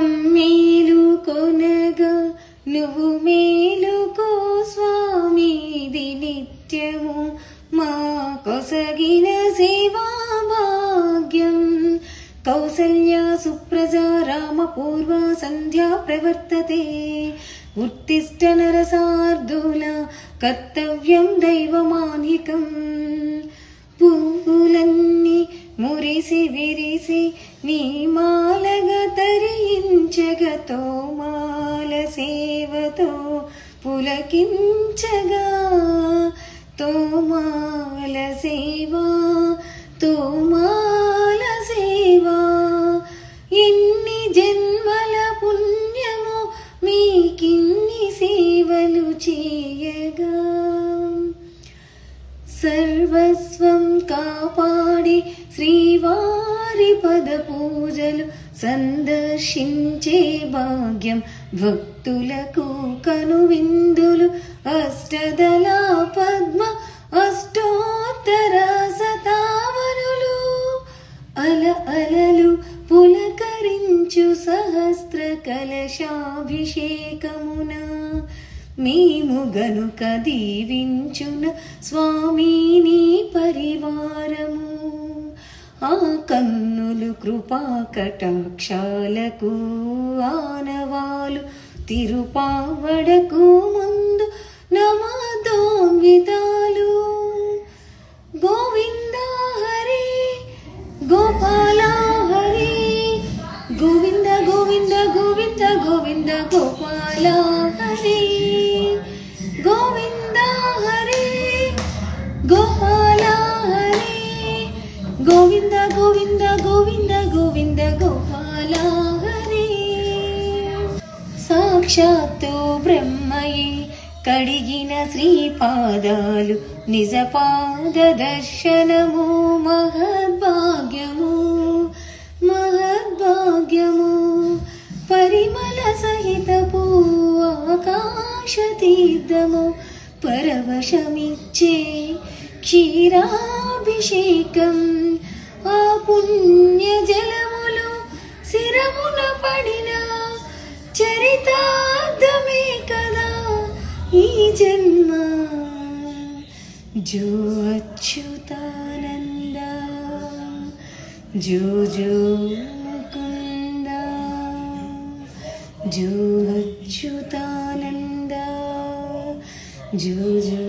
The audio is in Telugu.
మమ్మేలు కొనగా నువ్వు మేలుకో స్వామి, ఇది నిత్యము మా కొసగిన సేవా భాగ్యం. కౌసల్య సుప్రజా రామ పూర్వ సంధ్యా ప్రవర్తతే, ఉత్తిష్ట నరసార్దూల కర్తవ్యం దైవమాన్హికం. పువ్వులన్నీ మురిసి విరిసి నీ మాలగా తరించగతో, మాల సేవతో పులకించగా, తోమాల సేవా తోమాల సేవా. ఎన్ని జన్మల పుణ్యమో మీకిన్ని సేవలు చేయగా, సర్వస్వం కాపాడి శ్రీవారి పద పూజలు సందర్శించే భాగ్యం భక్తులకు కనువిందులు. అష్టదళ పద్మ అష్టోత్తర శతావనులు, అల అలలు పులకరించు సహస్ర కలశాభిషేకమున మేము గనుక దీవించున స్వామి నీ పరివారము. ఆ కన్నులు కృపా కటాక్షాలకు ఆనవాలు, తిరుపావడకు ముందు నమదోన్వితాలు. గోవింద హరి గోపాల హరి, గోవింద గోవింద గోవింద గోవింద గోపాల హరి, గోవింద హరి గోపాల హరి, గోవింద గోవింద గోవింద గోవింద గోపాల హరి. సాక్షాత్తు బ్రహ్మయే కడిగిన శ్రీపాదాలు, నిజ పాద దర్శనము మహద్భాగ్యము మహద్భాగ్యము. పరిమళ సహితపు ఆకాశ తీర్థము, పరవశమిచ్చే క్షీరాభిషేకం. ఆ పుణ్య జలములు శిరమున పడిన చరితార్థమే కదా ఈ జన్మ. జో అచ్యుతానంద, జో జో ముకుంద, జో అచ్యుతానంద, జో జో